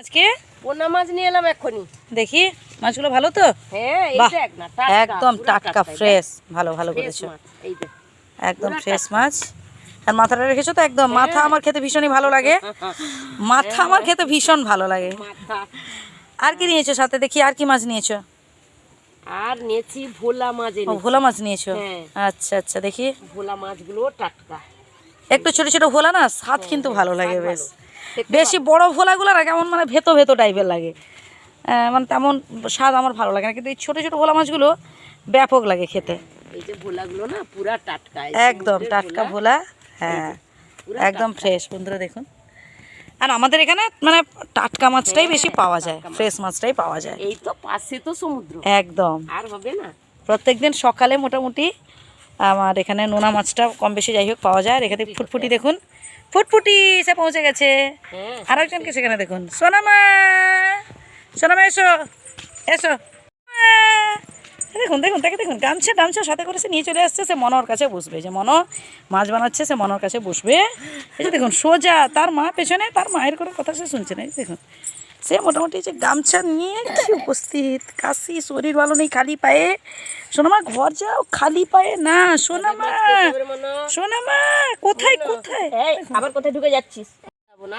আজকে পোনা মাছ নিয়ে এলাম এখনই। দেখি মাছগুলো ভালো তো? হ্যাঁ, এই দেখ না, একদম টাটকা ফ্রেশ। ভালো ভালো করেছো, এই দেখ একদম ফ্রেশ মাছ। আর মাথাটা রেখেছো তো একদম। মাথা আমার খেতে ভীষণই ভালো লাগে, মাথা আমার খেতে ভীষণ ভালো লাগে। আর কি নিয়েছো সাথে? দেখি আর কি মাছ নিয়েছো? আর নিয়েছি ভোলা মাছ। ভোলা মাছ নিয়েছো? আচ্ছা আচ্ছা, দেখি। ভোলা মাছগুলো টাটকা, একটু ছোট ছোট ভোলা না, স্বাদ কিন্তু ভালো লাগে বেশ। বেশি বড় ভোলাগুলো না কেমন মানে ভেতো ভেতো টাইপের লাগে, মানে তেমন স্বাদ আমার ভালো লাগে না। কিন্তু এই ছোট ছোট ভোলা মাছগুলো ব্যাপক লাগে খেতে। এই যে ভোলাগুলো না পুরা টাটকা, একদম টাটকা ভোলা। হ্যাঁ, একদম ফ্রেশ। বন্ধুরা দেখুন, আর আমাদের এখানে মানে টাটকা মাছটাই বেশি পাওয়া যায়, ফ্রেশ মাছটাই পাওয়া যায়। এই তো পাশে তো সমুদ্র, একদম। আর হবে না? প্রত্যেকদিন সকালে মোটামুটি আমার এখানে নোনা মাছটা কম বেশি যাই হোক পাওয়া যায়। আর এখানে ফুটফুটি দেখুন, ফুটফুটি এসে পৌঁছে গেছে। আর একজনকে সেখানে দেখুন, সোনামা, সোনামা এসো এসো। দেখুন দেখুন, তাকে দেখুন, গামছা গামছা সাথে করে সে নিয়ে চলে আসছে। সে মনোর কাছে বসবে, যে মনো মাছ বানাচ্ছে, সে মনোর কাছে বসবে। এই যে দেখুন সোজা, তার মা পেছনে, তার মায়ের করে কথা সে শুনছে না। এই দেখুন সে মোটামুটি যে গামছা নিয়ে কি উপস্থিত। কাশি, শরীর ভালো নেই, খালি পায়ে। সোনামা ঘর যাও, খালি পায়ে না। সোনামা, সোনামা কোথায় কোথায়, আবার কোথায় ঢুকে যাচ্ছিস? যাবো না,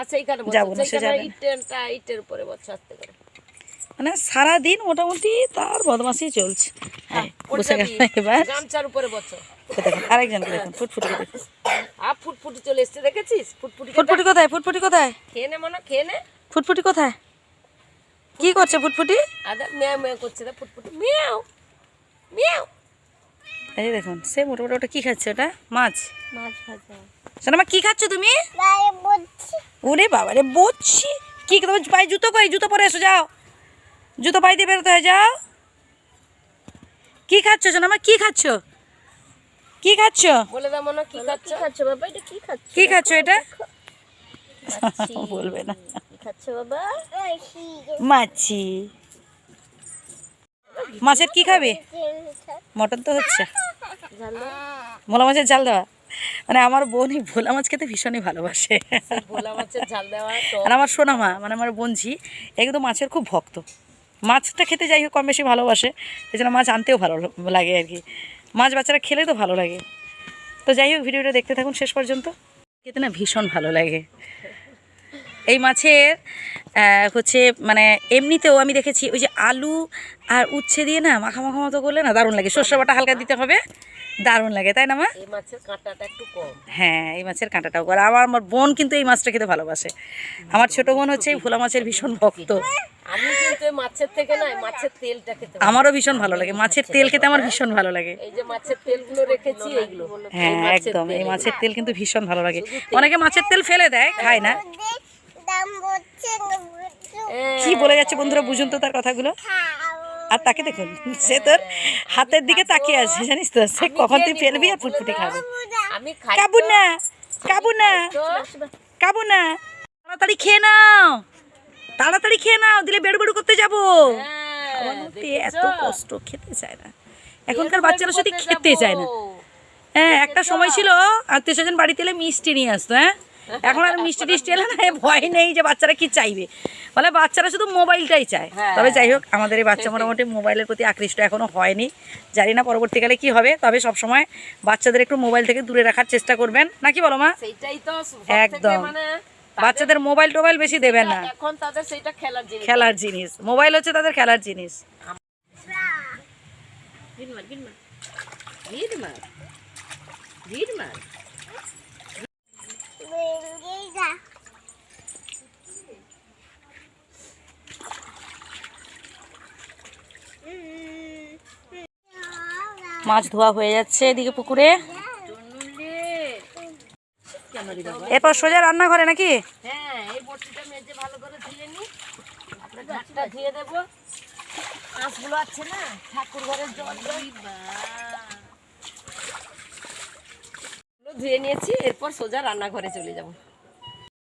সে যাবে। ইটের উপরে বসে আসতে করে মানে সারাদিন মোটামুটি তার বদমাশি চলছে। বসে গেল এবার গামছার উপরে বসো। দেখুন আরেকজনকে দেখুন, ফুটফুটিকে দেখুন। ফুটফুটি চলে এসছে, দেখেছিস? ফুটফুটি কোথায়? ফুটফুটি কোথায়? খেয়ে নে মনে, খেয়ে নে। ফুটফুটি কোথায়? কি করছে ফুটফুটি? আদা মিয়াও মিয়াও করছে না ফুটফুটি, মিয়াও মিয়াও। এই দেখুন সে মোটামুটি ওটা কি খাচ্ছে? ওটা মাছ, মাছ ভাজা। সোনামা কি খাচ্ছ তুমি? ওরে বাবা রে, বলছি কি তোমার পায়ে জুতো কই? জুতো পরে এসো, যাও জুতো পায়ে দিয়ে বেরোতে হয়, যাও। কি খাচ্ছ সোনামা? কি খাচ্ছ? কি খাচ্ছ? বলে দাও মনে, কি খাচ্ছ? কি খাচ্ছ বাবা? এটা কি খাচ্ছ? কি খাচ্ছ এটা? বলবে না। কি খাচ্ছ বাবা? মাছি। মাছের কি খাবে? মটন তো হচ্ছে, ভোলা মাছের ঝাল দেওয়া। মানে আমার বোন এই ভোলা মাছ খেতে ভীষণই ভালোবাসে। ভোলা মাছের ঝাল দেওয়া। আর আমার সোনামা মানে আমার বোনঝি একদম মাছের খুব ভক্ত। মাছটা খেতে যাই হোক কম বেশি ভালোবাসে, এই জন্য মাছ আনতেও ভালো লাগে আর কি। মাছ বাচ্চারা খেলে তো ভালো লাগে। তো যাই হোক ভিডিওটা দেখতে থাকুন শেষ পর্যন্ত, খেতে না ভীষণ ভালো লাগে। এই মাছের হচ্ছে মানে এমনিতেও আমি দেখেছি ওই যে আলু আর উচ্ছে দিয়ে না মাখা মাখা মতো করলে না দারুণ লাগে। সর্ষে বাটা হালকা দিতে হবে, দারুণ লাগে, তাই না মা? এই মাছের কাঁটাটা একটু কম। হ্যাঁ, এই মাছের কাঁটাটাও করে। আমার বোন কিন্তু এই মাছটা খেতে ভালোবাসে। আমার ছোট বোন হচ্ছে এই ভোলা মাছের ভীষণ ভক্ত। আমি কিন্তু মাছের থেকে না মাছের তেলটা খেতে, আমারও ভীষণ ভালো লাগে। মাছের তেল খেতে আমার ভীষণ ভালো লাগে। এই যে মাছের তেলগুলো রেখেছি এইগুলো, হ্যাঁ একদম, এই মাছের তেল কিন্তু ভীষণ ভালো লাগে। অনেকে মাছের তেল ফেলে দেয়, খায় না। কি বলে যাচ্ছে বন্ধুরা বুঝুন তো তার কথাগুলো। আর তাকে দেখুন, সে তোর হাতের দিকে তাকিয়ে আছে, জানিস তো সে কখন তুই ফেলবি আর ফুটফুটি খাবে। কাবু না, কাবু না, কাবু না, তাড়াতাড়ি খেয়ে নাও, তাড়াতাড়ি খেয়ে নাও, দিলে বেড়ু বেড়ু করতে যাবো। এত কষ্ট, খেতে চায় না এখনকার বাচ্চারা, শুধু খেতে চায় না। হ্যাঁ, একটা সময় ছিল আত্মীয় স্বজন বাড়িতে এলে মিষ্টি নিয়ে আসতো। হ্যাঁ, এখন আর মিষ্টি টিষ্টি এলে না ভয় নেই যে বাচ্চারা কি চাইবে, বলে বাচ্চারা শুধু মোবাইলটাই চায়। তবে যাই হোক আমাদের এই বাচ্চা মোটামুটি মোবাইলের প্রতি আকৃষ্ট এখনও হয়নি, জানি না পরবর্তীকালে কি হবে। তবে সবসময় বাচ্চাদের একটু মোবাইল থেকে দূরে রাখার চেষ্টা করবেন, নাকি বলো মা? একদম, বাচ্চাদের মোবাইল টোবাইল বেশি দেবেন না, এখন তাদের সেটা খেলার জিনিস। মোবাইল হচ্ছে তাদের খেলার জিনিস। মাছ ধোয়া হয়ে যাচ্ছে এদিকে পুকুরে, এরপর সোজা রান্নাঘরে নাকি? হ্যাঁ, এই বটিটা মেজে ভালো করে ধুয়ে নি, আমরা ঘাটটা ধুয়ে দেব। মাছগুলো আছে না ঠাকুর ঘরের জল ধুয়ে নিয়েছি, এরপর সোজা রান্নাঘরে চলে যাব।